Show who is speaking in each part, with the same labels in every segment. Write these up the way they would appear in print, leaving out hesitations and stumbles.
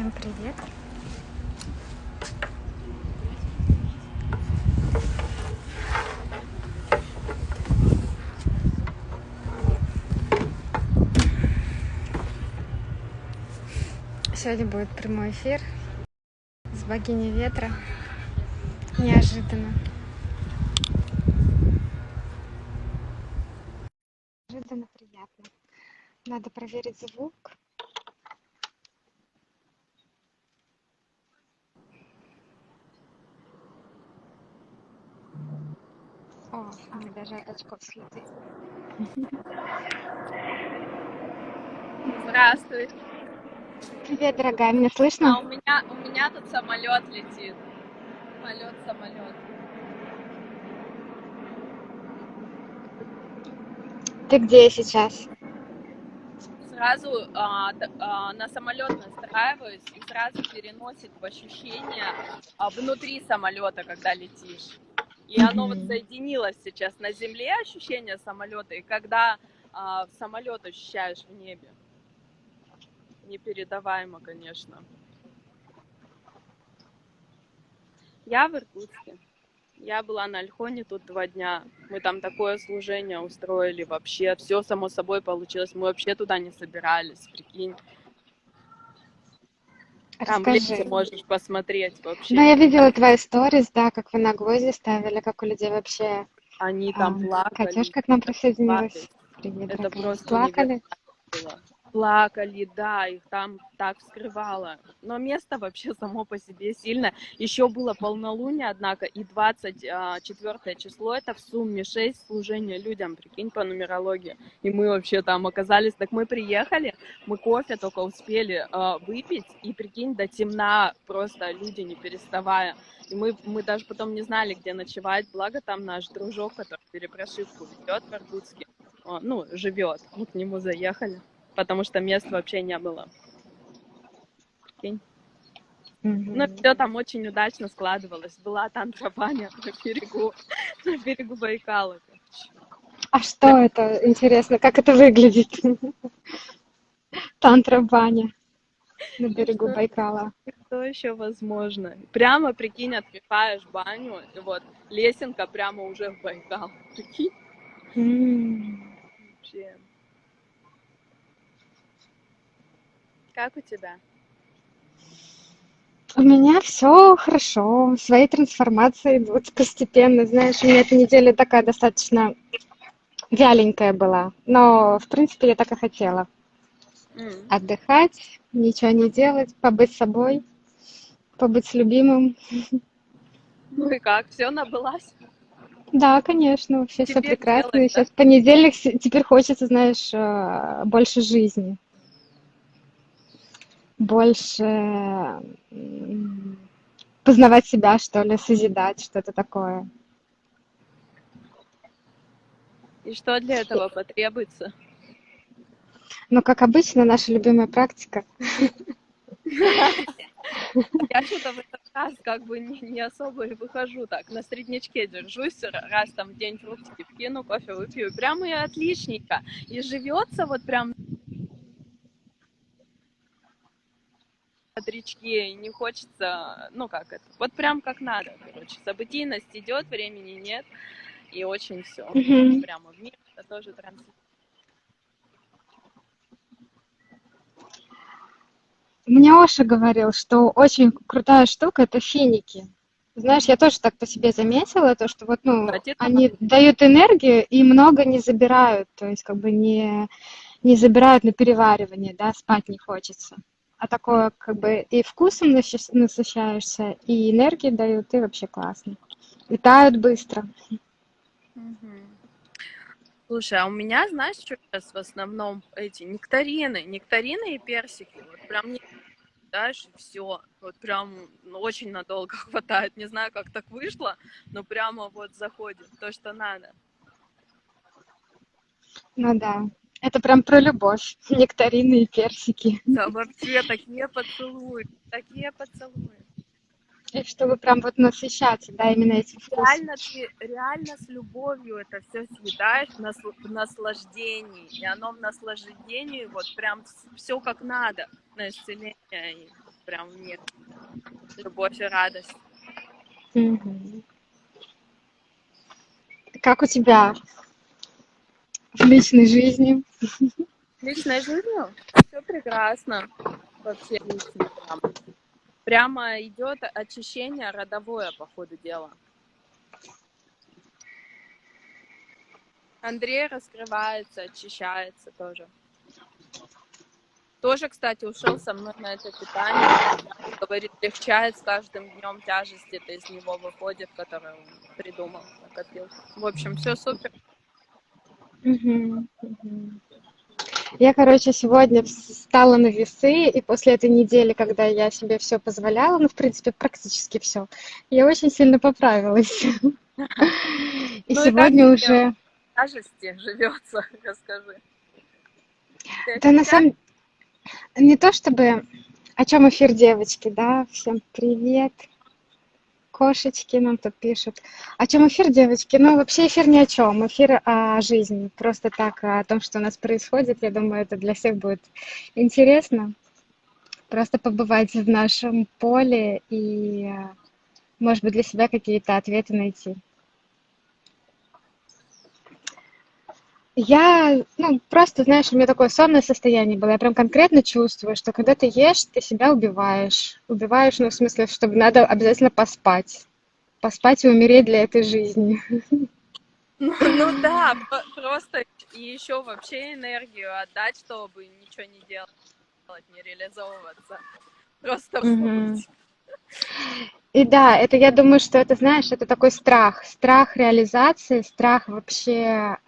Speaker 1: Всем привет! Сегодня будет прямой эфир с богиней ветра. Неожиданно. Неожиданно приятно. Надо проверить звук. О, мне даже от очков следы.
Speaker 2: Здравствуй.
Speaker 1: Привет, дорогая, меня слышно?
Speaker 2: У меня тут самолет летит. Самолет.
Speaker 1: Ты где сейчас?
Speaker 2: Сразу на самолет настраиваюсь и сразу переносит в ощущение внутри самолета, когда летишь. И оно вот соединилось сейчас на земле, ощущение самолета, и когда самолет ощущаешь в небе. Непередаваемо, конечно. Я в Иркутске. Я была на Альхоне тут 2 дня. Мы там такое служение устроили вообще. Все само собой получилось. Мы вообще туда не собирались, прикинь. Там в ленте
Speaker 1: Расскажи.
Speaker 2: можешь посмотреть
Speaker 1: Ну,
Speaker 2: вообще.
Speaker 1: я видела твои сторис, да, как вы на гвозди ставили, как у людей вообще.
Speaker 2: Они там плакали,
Speaker 1: Катюшка к нам
Speaker 2: плакали.
Speaker 1: присоединилась. Привет,
Speaker 2: Это
Speaker 1: дорогая.
Speaker 2: просто
Speaker 1: Плакали?
Speaker 2: невероятно было. Плакали, да, их там так вскрывало. Но место вообще само по себе сильно. Еще было полнолуние, однако, и 24 число, это в сумме 6 служений людям, прикинь, по нумерологии. И мы вообще там оказались, так мы приехали, мы кофе только успели выпить, и прикинь, до темна просто люди не переставая. И мы даже потом не знали, где ночевать, благо там наш дружок, который перепрошивку ведет в Иркутске, живет, мы к нему заехали, потому что мест вообще не было. Прикинь. Ну, все там очень удачно складывалось. Была тантра-баня на берегу Байкала.
Speaker 1: А что это, интересно, как это выглядит? Тантра-баня на
Speaker 2: И
Speaker 1: берегу Байкала.
Speaker 2: что еще возможно? Прямо, прикинь, открываешь баню, и вот лесенка прямо уже в Байкал. Прикинь? Вообще. Как у тебя?
Speaker 1: У меня все хорошо, свои трансформации идут постепенно. Знаешь, у меня эта неделя такая достаточно вяленькая была, но, в принципе, я так и хотела. Отдыхать, ничего не делать, побыть собой, побыть с любимым.
Speaker 2: Ну и как? Все набылась?
Speaker 1: Да, конечно, вообще все
Speaker 2: Теперь
Speaker 1: прекрасно.
Speaker 2: делать,
Speaker 1: И
Speaker 2: да?
Speaker 1: сейчас понедельник, теперь хочется, знаешь, больше жизни, больше познавать себя, что ли, созидать, что-то такое.
Speaker 2: И что для этого потребуется?
Speaker 1: Но, как обычно, наша любимая практика.
Speaker 2: Я что-то в этот раз как бы не особо и выхожу так. На среднячке держусь, раз там в день фруктики вкину, кофе выпью. Прямо и отличненько. И живется вот прям бодрячке, и не хочется, как это, вот прям как надо, короче. Событийность идет, времени нет, и очень все.
Speaker 1: Мгм.
Speaker 2: Прямо в мир это тоже транслирует.
Speaker 1: Мне Оша говорил, что очень крутая штука — это финики. Знаешь, я тоже так по себе заметила, то, что вот,
Speaker 2: Кстати, да.
Speaker 1: они дают энергию и много не забирают, то есть как бы не забирают на переваривание, да, спать не хочется. А такое как бы и вкусом насыщаешься, и энергии дают, и вообще классно. Летают быстро.
Speaker 2: Мгм. Слушай, а у меня, знаешь, что сейчас в основном эти нектарины и персики. Вот прям не знаешь, все. Вот прям очень надолго хватает. Не знаю, как так вышло, но прямо вот заходит то, что надо.
Speaker 1: Ну да, это прям про любовь. Нектарины и персики.
Speaker 2: Да, вообще такие поцелуи, такие поцелуи.
Speaker 1: И чтобы прям вот насыщаться, да, именно этим вкусом.
Speaker 2: Реально ты реально с любовью это все съедаешь в наслаждении. И оно в наслаждении вот прям все как надо на исцеление. прям в мир. Любовь и радость.
Speaker 1: Мгм. Как у тебя в личной жизни?
Speaker 2: Личной жизнью все прекрасно. Вообще отлично. Прямо идет очищение родовое по ходу дела. Андрей раскрывается, очищается тоже. Тоже, кстати, ушел со мной на это питание. Говорит, легчает с каждым днем тяжесть, это из него выходит, которую он придумал, накопил. В общем, все супер.
Speaker 1: Мгм, мгм. Я, короче, сегодня встала на весы, и после этой недели, когда я себе все позволяла, ну, в принципе, практически все, я очень сильно поправилась. И
Speaker 2: Ну и как
Speaker 1: сегодня
Speaker 2: тебе
Speaker 1: уже...
Speaker 2: в тяжести живется, расскажи. Ты
Speaker 1: Да, на
Speaker 2: ощущаешь?
Speaker 1: самом... Не то чтобы... О чем эфир, девочки, да? Всем привет. Кошечки нам тут пишут. О чем эфир, девочки? Ну, вообще эфир ни о чем. Эфир о жизни. Просто так, о том, что у нас происходит. Я думаю, это для всех будет интересно. Просто побывать в нашем поле и, может быть, для себя какие-то ответы найти. Я, ну, просто, знаешь, у меня такое сонное состояние было. Я прям конкретно чувствую, что когда ты ешь, ты себя убиваешь. Убиваешь, ну, в смысле, чтобы надо обязательно поспать. Поспать и умереть для этой жизни.
Speaker 2: Ну да, просто и еще вообще энергию отдать, чтобы ничего не делать, не реализовываться. Просто
Speaker 1: Мгм.
Speaker 2: побыть.
Speaker 1: И да, это я думаю, что это, знаешь, это такой страх, страх реализации, страх вообще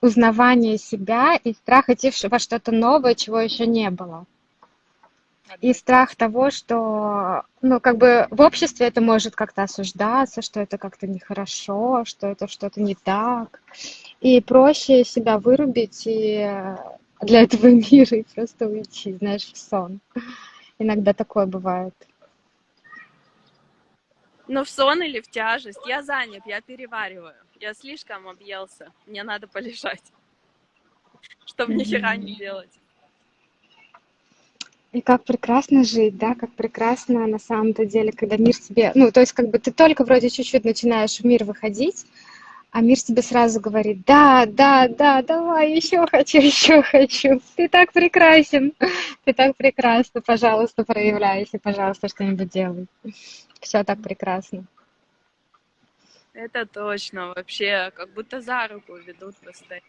Speaker 1: узнавания себя и страх идти во что-то новое, чего еще не было. И страх
Speaker 2: Однозначно.
Speaker 1: того, что, ну, как бы в обществе это может как-то осуждаться, что это как-то нехорошо, что это что-то не так. И проще себя вырубить и для этого мира и просто уйти, знаешь, в сон. Иногда такое бывает.
Speaker 2: Ну, в сон или в тяжесть. Я занят, я перевариваю. Я слишком объелся. Мне надо полежать, чтобы ни хера не
Speaker 1: Мгм.
Speaker 2: делать.
Speaker 1: И как прекрасно жить, да, как прекрасно на самом-то деле, когда мир тебе, ну, то есть как бы ты только вроде чуть-чуть начинаешь в мир выходить, а мир тебе сразу говорит, да, да, да, давай, еще хочу, ты так прекрасен, ты так прекрасна, пожалуйста, проявляйся, пожалуйста, что-нибудь делай. Все так прекрасно.
Speaker 2: Это точно. Вообще, как будто за руку ведут постоянно.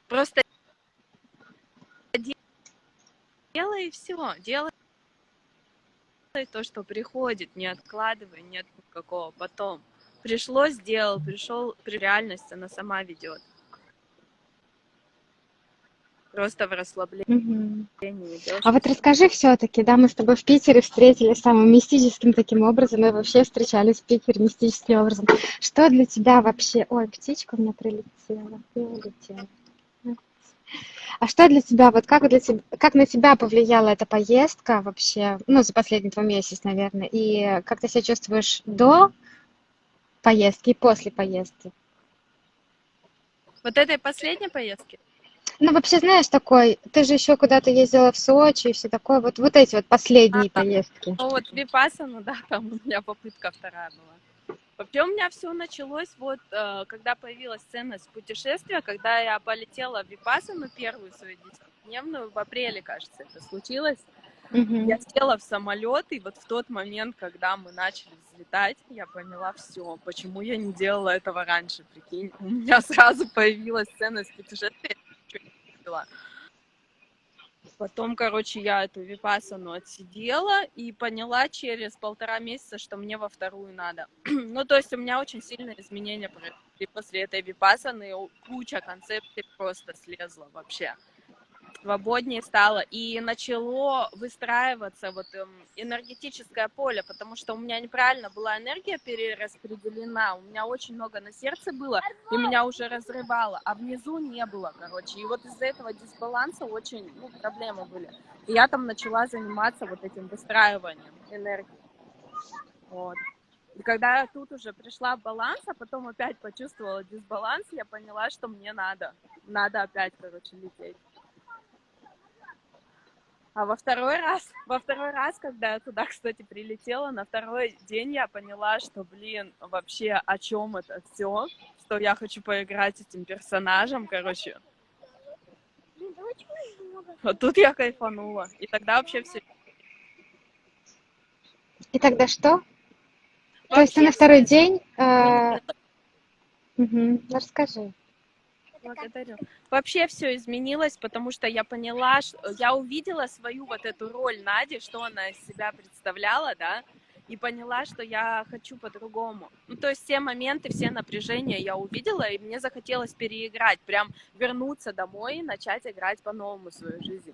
Speaker 2: Просто делай и все. Делай то, что приходит. Не откладывай, нет никакого потом. Пришло, сделал, пришел, при реальности она сама ведет. Просто в расслаблении
Speaker 1: Мгм.
Speaker 2: идешь
Speaker 1: А
Speaker 2: и
Speaker 1: вот
Speaker 2: все.
Speaker 1: расскажи все-таки, да, мы с тобой в Питере встретились самым мистическим таким образом, и вообще встречались в Питере мистическим образом. Что для тебя вообще... Ой, птичка у меня прилетела и улетела. А что для тебя, вот как для тебя, как на тебя повлияла эта поездка вообще, ну, за последний твой месяц, наверное, и как ты себя чувствуешь до поездки и после поездки?
Speaker 2: Вот этой последней поездки.
Speaker 1: Ну, вообще, знаешь, такой, ты же еще куда-то ездила в Сочи и все такое, вот эти вот последние поездки.
Speaker 2: Ну вот Випассану, да, там у меня попытка вторая была. Вообще у меня все началось вот, когда появилась ценность путешествия, когда я полетела в Випассану первую свою 10-дневную, в апреле, кажется, это случилось. Я
Speaker 1: Мгм.
Speaker 2: села в самолет, и вот в тот момент, когда мы начали взлетать, я поняла все, почему я не делала этого раньше, прикинь. У меня сразу появилась ценность путешествия, я ничего не видела. Потом, короче, я эту випассану отсидела и поняла через 1,5 месяца, что мне во вторую надо. Ну, то есть у меня очень сильные изменения произошли после этой випассаны, куча концепций просто слезла вообще. Свободнее стало и начало выстраиваться вот энергетическое поле, потому что у меня неправильно была энергия перераспределена, у меня очень много на сердце было, и меня уже разрывало, а внизу не было, короче. И вот из-за этого дисбаланса очень, ну, проблемы были. И я там начала заниматься вот этим выстраиванием энергии. Вот. И когда я тут уже пришла в баланс, а потом опять почувствовала дисбаланс, я поняла, что мне надо опять, короче, лететь. А во второй раз, когда я туда, кстати, прилетела, на второй день я поняла, что, блин, вообще о чем это все, что я хочу поиграть этим персонажем, короче. Вот тут я кайфанула. И тогда вообще все,
Speaker 1: И тогда что? То есть ты на
Speaker 2: вообще
Speaker 1: второй
Speaker 2: все
Speaker 1: день...
Speaker 2: изменилось.
Speaker 1: Расскажи.
Speaker 2: Благодарю. Вообще все изменилось, потому что я поняла, я увидела свою вот эту роль Нади, что она из себя представляла, да, и поняла, что я хочу по-другому. Ну, то есть все моменты, все напряжения я увидела, и мне захотелось переиграть, прям вернуться домой и начать играть по-новому свою жизнь.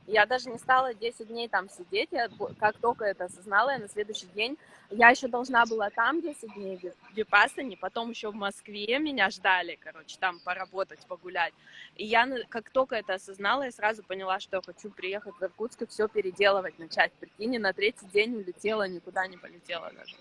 Speaker 2: Я даже не стала 10 дней там сидеть, как только это осознала, я на следующий день, я еще должна была там 10 дней в Випассане, потом еще в Москве меня ждали, короче, там поработать, погулять. И я, как только это осознала, я сразу поняла, что я хочу приехать в Иркутск и все переделывать, начать. Прикинь, и на третий день улетела, никуда не полетела даже.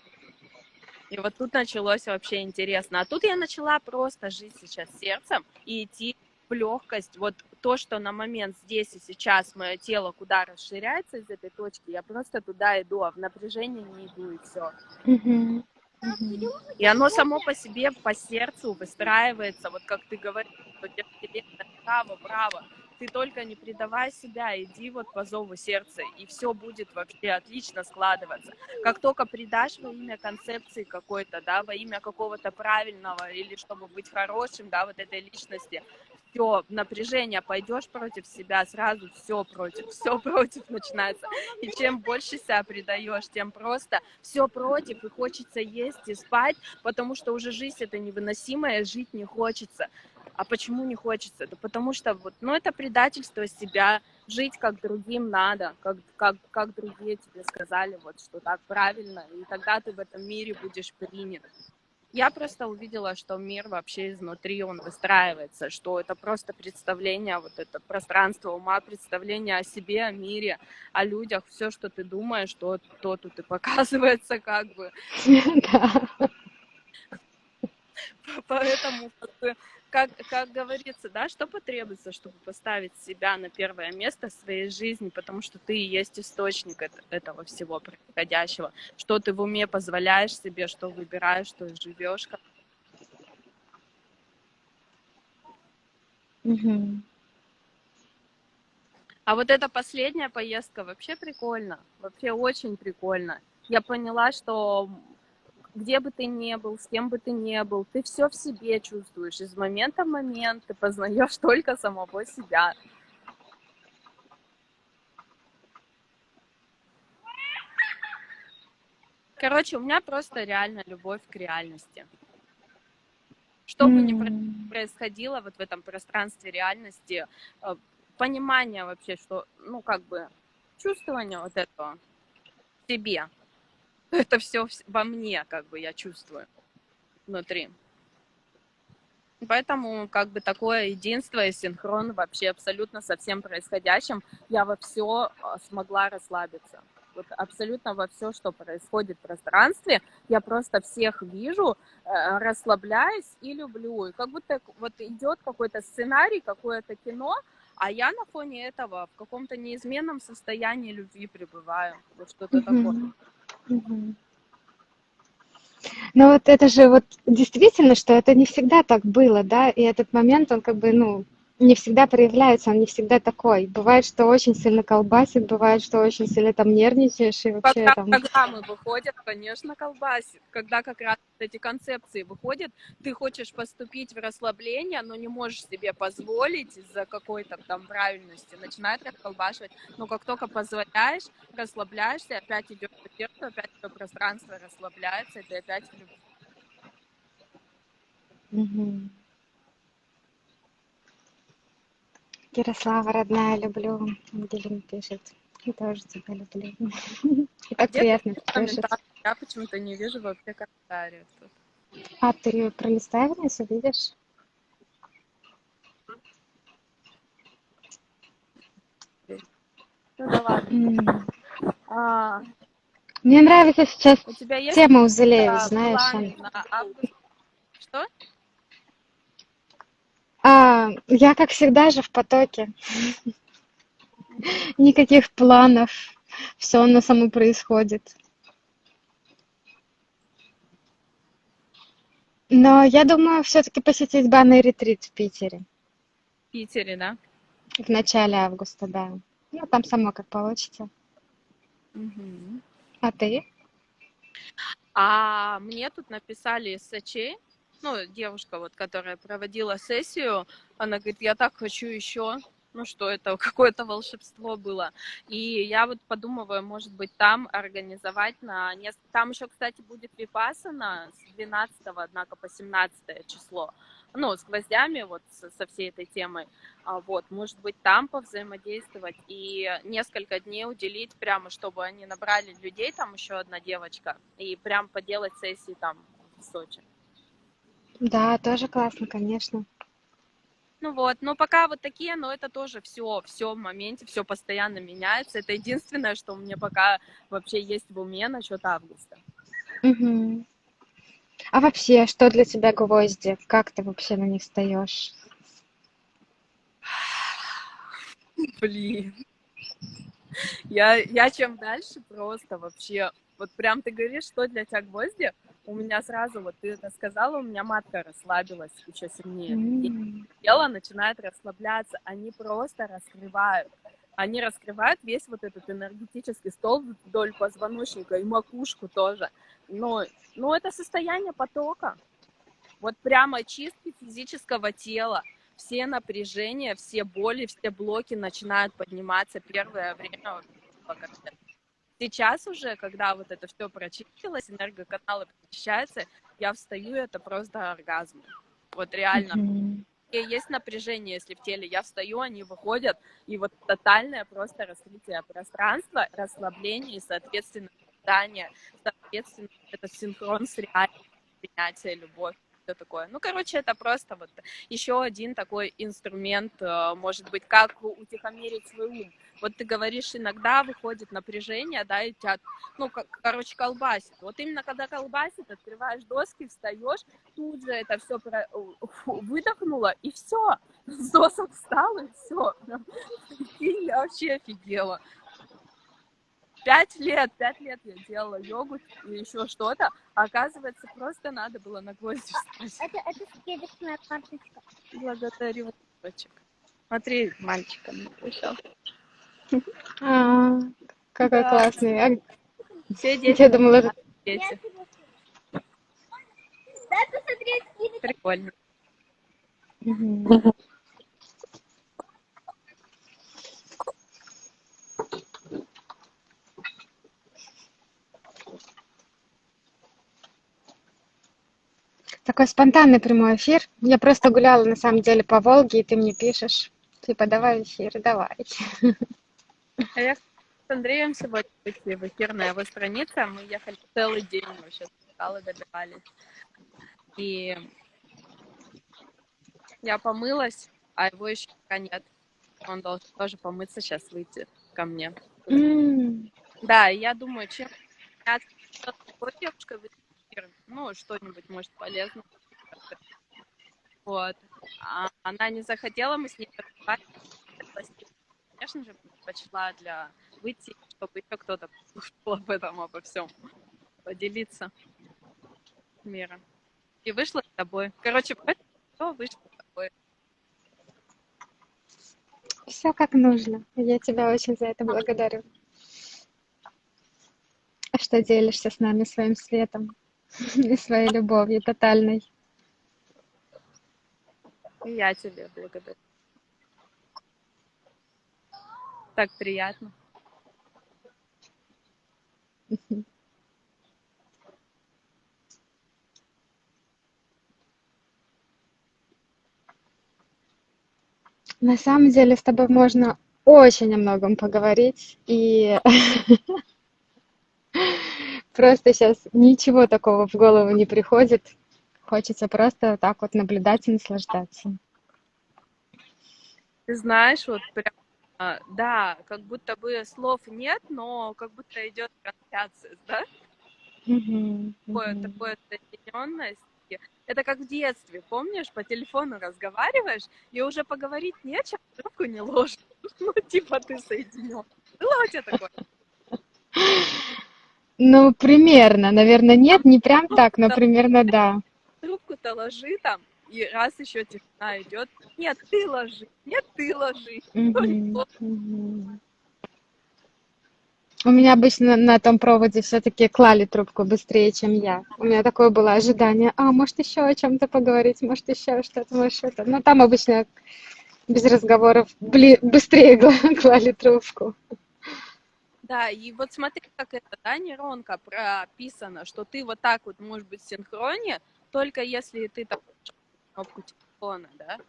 Speaker 2: И вот тут началось вообще интересно. А тут я начала просто жить сейчас сердцем и идти в легкость. Вот то, что на момент здесь и сейчас мое тело куда расширяется из этой точки, я просто туда иду, а в напряжение не иду, и все.
Speaker 1: Мгм. Мгм.
Speaker 2: И оно само по себе, по сердцу выстраивается, вот как ты говоришь, что тебе вселенная, браво, браво. Ты только не предавай себя, иди вот по зову сердца, и все будет вообще отлично складываться. Как только предашь во имя концепции какой-то, да, во имя какого-то правильного, или чтобы быть хорошим, да, вот этой личности, все, напряжение, пойдешь против себя, сразу все против начинается. И чем больше себя предаешь, тем просто все против, и хочется есть и спать, потому что уже жизнь это невыносимая, жить не хочется. А почему не хочется? Да потому что вот, ну, это предательство себя, жить как другим надо, как другие тебе сказали, вот, что так правильно, и тогда ты в этом мире будешь принят. Я просто увидела, что мир вообще изнутри, он выстраивается, что это просто представление, вот это пространство ума, представление о себе, о мире, о людях, все, что ты думаешь, то тут и показывается как бы.
Speaker 1: Да.
Speaker 2: Поэтому, как говорится, да, что потребуется, чтобы поставить себя на первое место в своей жизни, потому что ты и есть источник этого всего происходящего, что ты в уме позволяешь себе, что выбираешь, что живешь.
Speaker 1: Мгм.
Speaker 2: А вот эта последняя поездка вообще прикольно, вообще очень прикольно. Я поняла, что где бы ты ни был, с кем бы ты ни был, ты все в себе чувствуешь. Из момента в момент ты познаешь только самого себя. Короче, у меня просто реально любовь к реальности. Что бы ни
Speaker 1: М.
Speaker 2: происходило вот в этом пространстве реальности, понимание вообще, что, ну, как бы, чувствование вот этого в себе, это все во мне, как бы, я чувствую внутри. Поэтому как бы такое единство и синхрон вообще абсолютно со всем происходящим. Я во все смогла расслабиться. Вот абсолютно во все, что происходит в пространстве, я просто всех вижу, расслабляюсь и люблю. И как будто вот идет какой-то сценарий, какое-то кино, а я на фоне этого в каком-то неизменном состоянии любви пребываю. Вот что-то такое.
Speaker 1: Мгм. Мгм. Но вот это же вот действительно, что это не всегда так было, да, и этот момент, он как бы, ну, не всегда проявляется, он не всегда такой. Бывает, что очень сильно колбасит, бывает, что очень сильно там нервничаешь, и вообще
Speaker 2: Когда
Speaker 1: там...
Speaker 2: программы выходят, конечно, колбасит. Когда как раз эти концепции выходят, ты хочешь поступить в расслабление, но не можешь себе позволить из-за какой-то там правильности. Начинает расколбашивать. Но как только позволяешь, расслабляешься, опять идет по сердцу, опять все пространство расслабляется, и ты опять в любви.
Speaker 1: Мгм. Ярослава, родная, люблю. Ангелина пишет. И тоже тебя люблю. И
Speaker 2: А
Speaker 1: так
Speaker 2: где ты
Speaker 1: приятно
Speaker 2: видишь
Speaker 1: слышать.
Speaker 2: комментарии? Я почему-то не вижу вообще комментариев тут.
Speaker 1: А ты пролистай вниз, увидишь?
Speaker 2: Ну да ладно.
Speaker 1: М.
Speaker 2: А,
Speaker 1: Мне нравится сейчас
Speaker 2: у тебя есть
Speaker 1: тема Узелеев, знаешь.
Speaker 2: планы на август? Что?
Speaker 1: Я, как всегда же, в потоке. Никаких планов. Все оно само происходит. Но я думаю, все-таки посетить банный ретрит в Питере
Speaker 2: В Питере, да?
Speaker 1: в начале августа, да. Ну, там само как получится.
Speaker 2: Мгм.
Speaker 1: А ты?
Speaker 2: А мне тут написали из Сочи, ну, девушка вот, которая проводила сессию, она говорит, я так хочу еще, ну, что это какое-то волшебство было. И я вот подумываю, может быть, там организовать Там еще, кстати, будет випассана с 12, однако, по 17 число. Ну, с гвоздями, вот, со всей этой темой. Вот, может быть, там повзаимодействовать и несколько дней уделить прямо, чтобы они набрали людей, там еще одна девочка, и прям поделать сессии там в Сочи.
Speaker 1: Да, тоже классно, конечно.
Speaker 2: Ну вот, но пока вот такие, но это тоже все в моменте, все постоянно меняется. Это единственное, что у меня пока вообще есть в уме насчет августа.
Speaker 1: Мгм. А вообще, что для тебя гвозди? Как ты вообще на них встаешь?
Speaker 2: Блин. Я чем дальше просто вообще, вот прям ты говоришь, что для тебя гвозди, у меня сразу, вот ты это сказала, у меня матка расслабилась еще сильнее. И
Speaker 1: М.
Speaker 2: тело начинает расслабляться, они просто раскрывают. Они раскрывают весь вот этот энергетический столб вдоль позвоночника и макушку тоже. Но это состояние потока. Вот прямо чистки физического тела. Все напряжения, все боли, все блоки начинают подниматься первое время. Сейчас уже, когда вот это все прочистилось, энергоканалы прочищаются, я встаю, это просто оргазм. Вот реально.
Speaker 1: Мгм.
Speaker 2: И есть напряжение, если в теле я встаю, они выходят, и вот тотальное просто раскрытие пространства, расслабление и, соответственно, питание, соответственно, этот синхрон с реальностью, принятие, любовь, все такое. Ну, короче, это просто вот еще один такой инструмент, может быть, как утихомирить свой ум. Вот ты говоришь, иногда выходит напряжение, да, и тебя, ну, короче, колбасит. Вот именно когда колбасит, открываешь доски, встаешь, тут же это все выдохнуло, и все. С досок встал, и все. Я вообще офигела. 5 лет я делала йогу и еще что-то, а оказывается, просто надо было на гвозди встать.
Speaker 3: Это скидочная карточка.
Speaker 2: Благодарю, дочек. Смотри, мальчика мне пришел.
Speaker 1: А, какой
Speaker 2: Да,
Speaker 1: классный. А,
Speaker 2: все
Speaker 1: я
Speaker 2: дети
Speaker 1: думала,
Speaker 2: на свете.
Speaker 3: Дай посмотреть скидочку.
Speaker 2: Прикольно.
Speaker 1: мгм. Такой спонтанный прямой эфир. Я просто гуляла на самом деле по Волге, и ты мне пишешь. Типа, давай эфир, давай.
Speaker 2: А я с Андреем сегодня вышли в эфир на его странице. Мы ехали целый день вообще, скалы добирались. И я помылась, а его еще пока нет. Он должен тоже помыться, сейчас выйти ко мне.
Speaker 1: М.
Speaker 2: Да, и я думаю, чем заняться с такой девушкой в эфир, ну, что-нибудь, может, полезно. Вот. А она не захотела, мы с ней разговаривали. Конечно же, предпочла для выйти, чтобы еще кто-то послушал об этом, обо всем, поделиться миром. И вышла с тобой. Короче, все вышло с тобой.
Speaker 1: Все как нужно. Я тебя очень за это благодарю. Что делишься с нами своим светом и своей любовью тотальной.
Speaker 2: И я тебе благодарю. Так приятно.
Speaker 1: На самом деле с тобой можно очень о многом поговорить, и просто сейчас ничего такого в голову не приходит. Хочется просто так вот наблюдать и наслаждаться.
Speaker 2: Ты знаешь, вот прям, да, как будто бы слов нет, но как будто идет трансляция, да?
Speaker 1: Мгм,
Speaker 2: Такое,
Speaker 1: мгм.
Speaker 2: такое соединенность. Это как в детстве, помнишь, по телефону разговариваешь, и уже поговорить нечем, трубку не ложишь. Ну, типа ты соединен. Было у тебя такое?
Speaker 1: Ну, примерно. Наверное, нет, не прям так, но примерно да.
Speaker 2: Трубку-то ложи там, и раз еще тишина идет. Нет, ты ложи, нет, ты ложи.
Speaker 1: Мгм, мгм. У меня обычно на том проводе все-таки клали трубку быстрее, чем я. У меня такое было ожидание. А, может, еще о чем-то поговорить, может, еще что-то, может, что-то. Но там обычно без разговоров быстрее клали трубку.
Speaker 2: Да, и вот смотри, как это, да, нейронка прописана, что ты вот так вот можешь быть в синхроне, только если ты там кнопку телефона, да.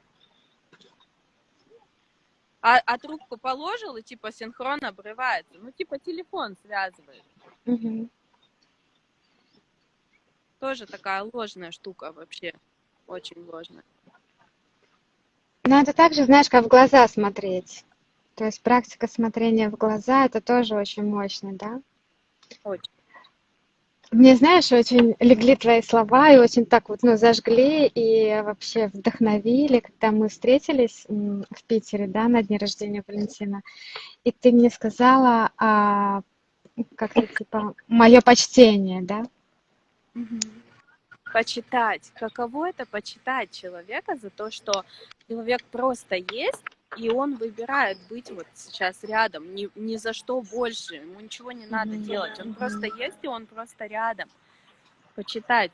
Speaker 2: А трубку положил, и типа синхрон обрывается. Ну, типа телефон связывает.
Speaker 1: Мгм.
Speaker 2: Тоже такая ложная штука вообще. Очень ложная.
Speaker 1: Но это также, знаешь, как в глаза смотреть. То есть практика смотрения в глаза, это тоже очень мощно, да?
Speaker 2: Очень.
Speaker 1: Мне, знаешь, очень легли твои слова и очень так вот, ну, зажгли и вообще вдохновили, когда мы встретились в Питере, да, на дне рождения Валентина. И ты мне сказала, как-то типа, мое почтение, да?
Speaker 2: Почитать. Каково это почитать человека за то, что человек просто есть, и он выбирает быть вот сейчас рядом, ни за что больше, ему ничего не надо
Speaker 1: Мгм,
Speaker 2: делать, он просто
Speaker 1: мгм.
Speaker 2: есть, и он просто рядом. Почитать.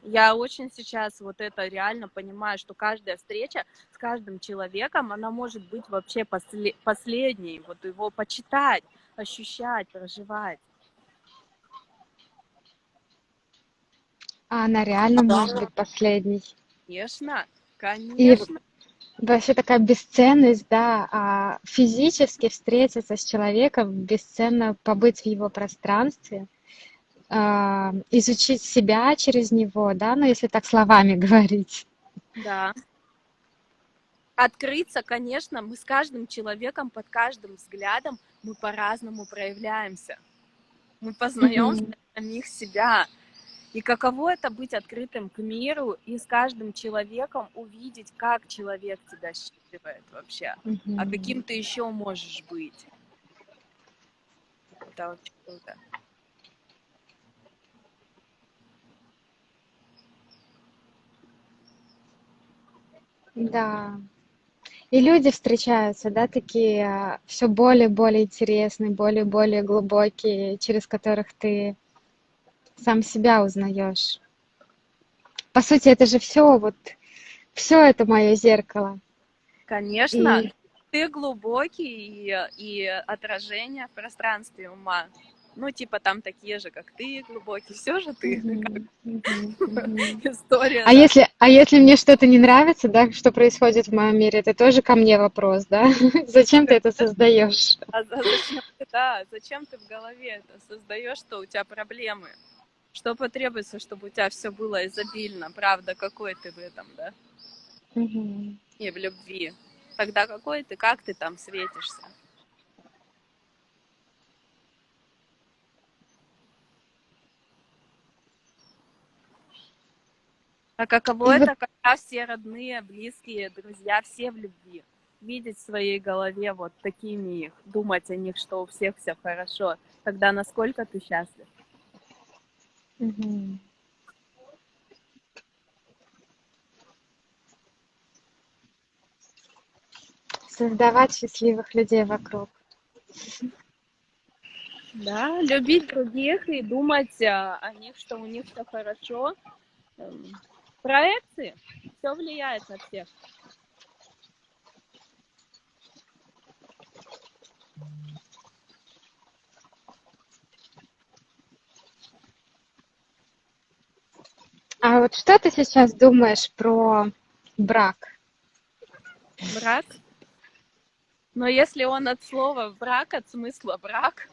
Speaker 2: Я очень сейчас вот это реально понимаю, что каждая встреча с каждым человеком, она может быть вообще последней, вот его почитать, ощущать, проживать.
Speaker 1: А она реально может быть последней.
Speaker 2: Конечно,
Speaker 1: И
Speaker 2: конечно.
Speaker 1: вообще такая бесценность, да, физически встретиться с человеком, бесценно побыть в его пространстве, изучить себя через него, да, ну, если так словами говорить.
Speaker 2: Да. Открыться, конечно, мы с каждым человеком, под каждым взглядом мы по-разному проявляемся. Мы познаем
Speaker 1: Мгм,
Speaker 2: самих себя. И каково это быть открытым к миру и с каждым человеком увидеть, как человек тебя считывает вообще, а каким
Speaker 1: мгм.
Speaker 2: ты еще можешь быть. Это очень круто.
Speaker 1: Да. И люди встречаются, да, такие все более и более интересные, более и более глубокие, через которых ты сам себя узнаешь. По сути, это же все вот, все это мое зеркало.
Speaker 2: Конечно,
Speaker 1: И
Speaker 2: ты глубокий и отражение в пространстве ума. Ну, типа там такие же, как ты, глубокий, все же ты.
Speaker 1: Мгм, мгм, мгм.
Speaker 2: История,
Speaker 1: А
Speaker 2: да.
Speaker 1: если мне что-то не нравится, да, что происходит в моем мире, это тоже ко мне вопрос, да? Зачем ты это создаешь?
Speaker 2: Зачем ты, да, зачем ты в голове это создаешь, что у тебя проблемы? Что потребуется, чтобы у тебя все было изобильно? Правда, какой ты в этом, да?
Speaker 1: Мгм.
Speaker 2: И в любви. Тогда какой ты, как ты там светишься? А каково
Speaker 1: И вот
Speaker 2: это, когда все родные, близкие, друзья, все в любви? Видеть в своей голове вот такими их, думать о них, что у всех все хорошо. Тогда насколько ты счастлив?
Speaker 1: мгм. Создавать счастливых людей вокруг.
Speaker 2: Да, любить других и думать о них, что у них все хорошо. Эм, Проекции. Все влияет на всех.
Speaker 1: А вот что ты сейчас думаешь про брак?
Speaker 2: Брак. Но если он от слова брак, от смысла брак,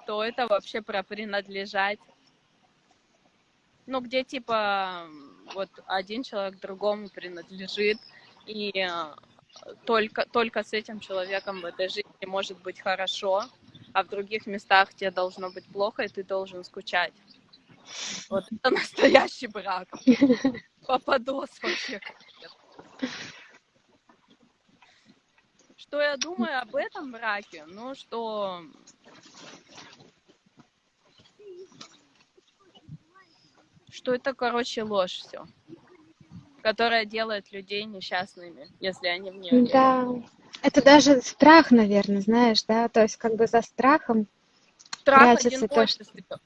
Speaker 2: то это вообще про принадлежать. Ну, где типа вот один человек другому принадлежит, и только с этим человеком в этой жизни может быть хорошо, а в других местах тебе должно быть плохо, и ты должен скучать. Вот это настоящий брак. Попадос вообще. Что я думаю об этом браке? Ну, что это, короче, ложь все, которая делает людей несчастными, если они в нее верят.
Speaker 1: Да, это даже страх, наверное, знаешь, да, то есть как бы за страхом
Speaker 2: Страх
Speaker 1: прячется то, что...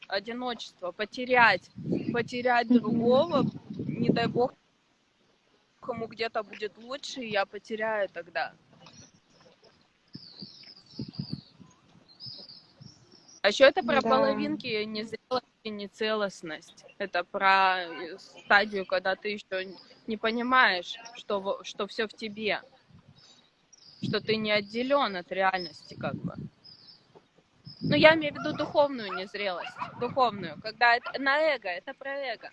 Speaker 2: одиночество, потерять
Speaker 1: Мгм.
Speaker 2: другого, не дай бог, кому где-то будет лучше, и я потеряю тогда. А еще это про
Speaker 1: Да.
Speaker 2: половинки, незрелость и нецелостность. Это про стадию, когда ты еще не понимаешь, что все в тебе, что ты не отделен от реальности, как бы. Ну, я имею в виду духовную незрелость, духовную, когда это на эго, это про эго.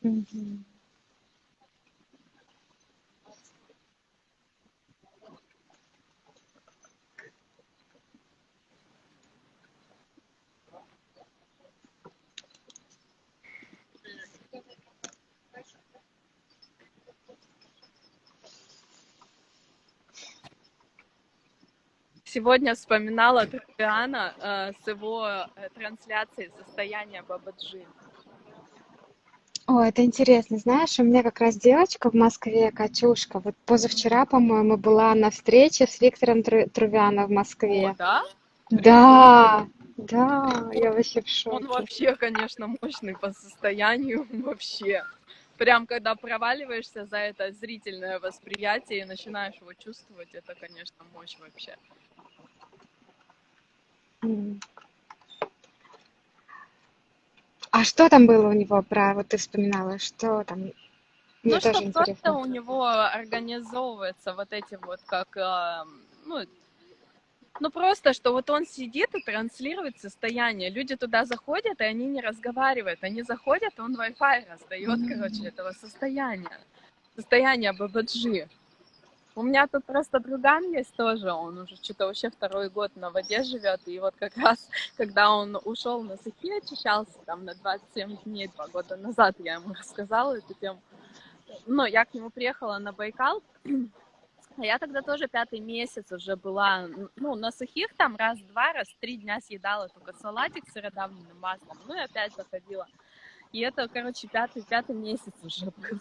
Speaker 1: Мгм.
Speaker 2: Сегодня вспоминала Триана с его трансляцией состояния Бабаджи.
Speaker 1: О, это интересно. Знаешь, у меня как раз девочка в Москве, Катюшка, вот позавчера, по-моему, была на встрече с Виктором Трувяном в
Speaker 2: О,
Speaker 1: Москве.
Speaker 2: да? Прикольно.
Speaker 1: Да, да,
Speaker 2: Он,
Speaker 1: я вообще в
Speaker 2: он
Speaker 1: шоке.
Speaker 2: вообще, конечно, мощный по состоянию, вообще. Прям когда проваливаешься за это зрительное восприятие и начинаешь его чувствовать, это, конечно, мощь вообще.
Speaker 1: М. А что там было у него про, вот ты вспоминала, что там? Мне
Speaker 2: Ну, что
Speaker 1: тоже
Speaker 2: просто
Speaker 1: интересно.
Speaker 2: у него организовывается вот эти вот как, ну, просто, что вот он сидит и транслирует состояние. Люди туда заходят, и они не разговаривают. Они заходят, он Wi-Fi раздает, короче,
Speaker 1: М.
Speaker 2: этого состояния. Состояние Бабаджи. У меня тут просто друган есть тоже, он уже что-то вообще 2-й год на воде живет, и вот как раз, когда он ушел на сухи, очищался там на 27 дней 2 года назад, я ему рассказала эту тему. Ну, я к нему приехала на Байкал, а я тогда тоже 5-й месяц уже была, ну, на сухих там раз-два, раз в 3 дня съедала только салатик с сыродавленным маслом, ну и опять заходила. И это, короче, пятый месяц уже был.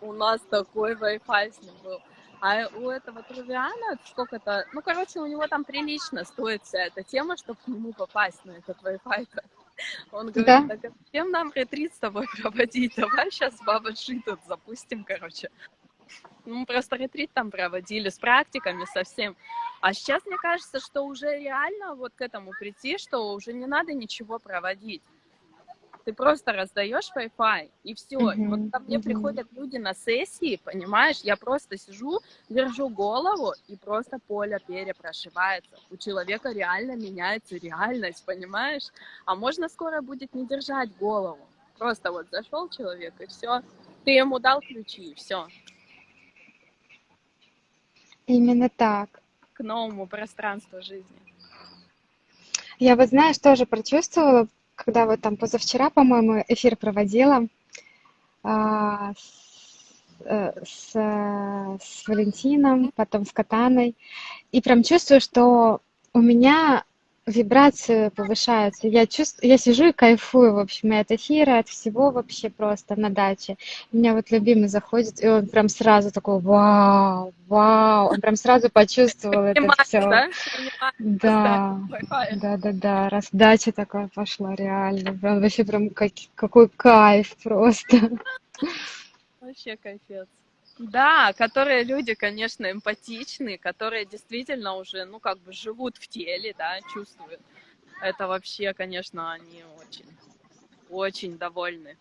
Speaker 2: У нас такой Wi-Fi с ним был. А у этого Трувиана сколько-то... Ну, короче, у него там прилично стоит вся эта тема, чтобы к нему попасть на этот Wi-Fi. Он говорит,
Speaker 1: Да?
Speaker 2: так а зачем нам ретрит с тобой проводить? Давай сейчас Баба Джи тут запустим, короче. Ну, мы просто ретрит там проводили с практиками, со всем. А сейчас мне кажется, что уже реально вот к этому прийти, что уже не надо ничего проводить. Ты просто раздаешь Wi-Fi, и все. И вот
Speaker 1: Мгм,
Speaker 2: ко мне
Speaker 1: мгм.
Speaker 2: приходят люди на сессии, понимаешь, я просто сижу, держу голову, и просто поле перепрошивается. У человека реально меняется реальность, понимаешь? А можно скоро будет не держать голову. Просто вот зашел человек, и все. Ты ему дал ключи, и все.
Speaker 1: Именно так.
Speaker 2: К новому пространству жизни.
Speaker 1: Я вот, знаешь, тоже прочувствовала, когда вот там позавчера, по-моему, эфир проводила с Валентином, потом с Катаной. И прям чувствую, что у меня вибрации повышаются. Я сижу и кайфую, в общем, и от эфира, от всего вообще просто на даче. У меня вот любимый заходит, и он прям сразу такой, вау, вау, он прям сразу почувствовал это
Speaker 2: Принимает,
Speaker 1: все.
Speaker 2: да? Принимает состояние
Speaker 1: Да,
Speaker 2: Wi-Fi.
Speaker 1: да, раздача такая пошла, реально. Прям вообще прям какой кайф просто.
Speaker 2: Вообще капец. Да, которые люди, конечно, эмпатичные, которые действительно уже, ну, как бы живут в теле, да, чувствуют. Это вообще, конечно, они очень, очень довольны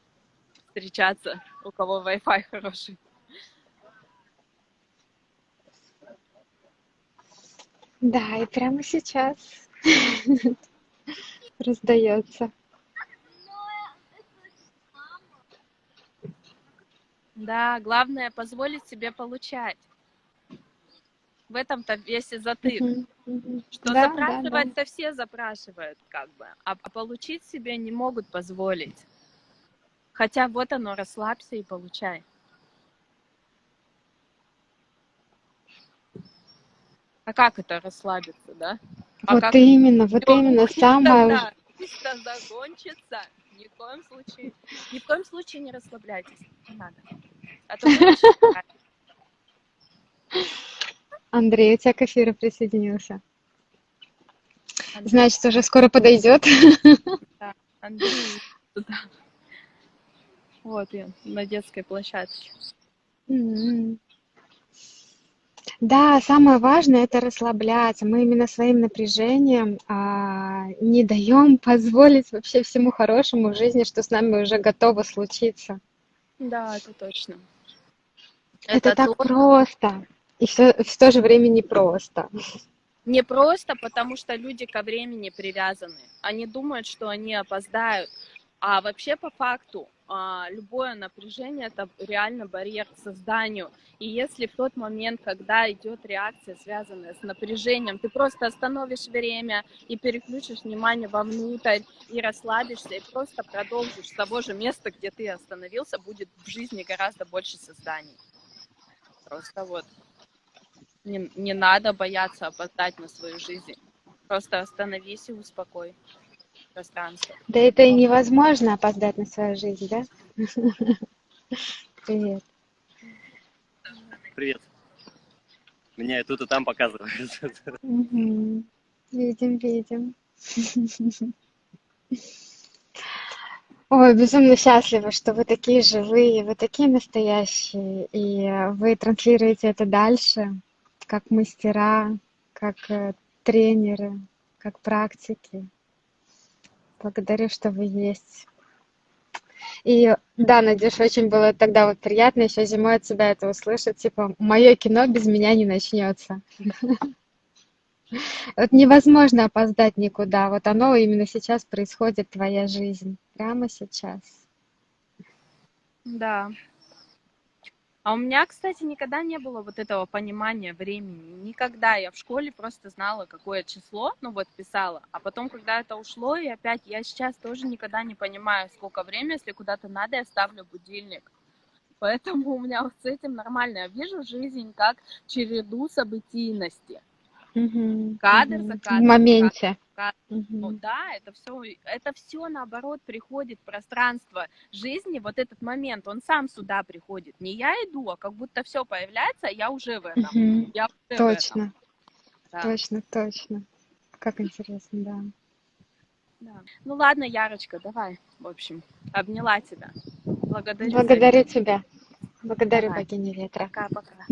Speaker 2: встречаться, у кого Wi-Fi хороший.
Speaker 1: Да, и прямо сейчас раздается.
Speaker 2: Да, главное позволить себе получать. В этом-то весь и затык.
Speaker 1: Мгм, мгм.
Speaker 2: Что
Speaker 1: Да, да, да.
Speaker 2: запрашивать-то все запрашивают, как бы, а получить себе не могут позволить. Хотя вот оно, расслабься и получай. А как это расслабиться, да? А как
Speaker 1: Вот
Speaker 2: все
Speaker 1: именно,
Speaker 2: рухнет
Speaker 1: самое
Speaker 2: тогда? Жизнь-то закончится. Ни в коем случае не расслабляйтесь. Не надо. А то будешь...
Speaker 1: Андрей, у тебя к эфиру присоединился.
Speaker 2: Андрей,
Speaker 1: Значит, уже скоро подойдет.
Speaker 2: да, Андрей, туда. Вот я на детской площадке.
Speaker 1: М. Да, самое важное это расслабляться. Мы именно своим напряжением не даем позволить вообще всему хорошему в жизни, что с нами уже готово случиться.
Speaker 2: Да, это точно.
Speaker 1: Это
Speaker 2: Это
Speaker 1: так
Speaker 2: то,
Speaker 1: просто. И в то же время непросто.
Speaker 2: не просто потому, что люди ко времени привязаны. Они думают, что они опоздают. А вообще по факту любое напряжение это реально барьер к созданию. И если в тот момент, когда идет реакция, связанная с напряжением, ты просто остановишь время и переключишь внимание вовнутрь и расслабишься, и просто продолжишь с того же места, где ты остановился, будет в жизни гораздо больше созданий. Просто вот не надо бояться опоздать на свою жизнь. Просто остановись и успокой пространство.
Speaker 1: Да это и невозможно опоздать на свою жизнь, да? Привет.
Speaker 4: Привет. Меня и тут, и там показывают.
Speaker 1: Мгм. Видим, видим. Ой, безумно счастлива, что вы такие живые, вы такие настоящие, и вы транслируете это дальше, как мастера, как тренеры, как практики. Благодарю, что вы есть. И да, Надюш, очень было тогда вот приятно еще зимой от тебя это услышать, типа, мое кино без меня не начнется. Вот невозможно опоздать никуда, вот оно именно сейчас происходит, твоя жизнь, прямо сейчас.
Speaker 2: Да. А у меня, кстати, никогда не было вот этого понимания времени. Никогда. Я в школе просто знала, какое число, ну вот писала. А потом, когда это ушло, и опять я сейчас тоже никогда не понимаю, сколько времени, если куда-то надо, я ставлю будильник. Поэтому у меня вот с этим нормально. Я вижу жизнь как череду событийности.
Speaker 1: Мгм,
Speaker 2: Кадр за
Speaker 1: мгм. В
Speaker 2: кадром, кадр
Speaker 1: моменте.
Speaker 2: за кадром. Ну
Speaker 1: Мгм,
Speaker 2: да, это все наоборот приходит в пространство жизни, вот этот момент, он сам сюда приходит. Не я иду, а как будто все появляется, а я уже в этом.
Speaker 1: мгм.
Speaker 2: Я уже в этом.
Speaker 1: Точно,
Speaker 2: Да,
Speaker 1: точно, точно. Как интересно, да.
Speaker 2: да. Ну ладно, Ярочка, давай. В общем, обняла тебя. Благодарю за
Speaker 1: Благодарю
Speaker 2: эфир.
Speaker 1: тебя. Благодарю,
Speaker 2: Давай.
Speaker 1: богиня ветра.
Speaker 2: Пока-пока.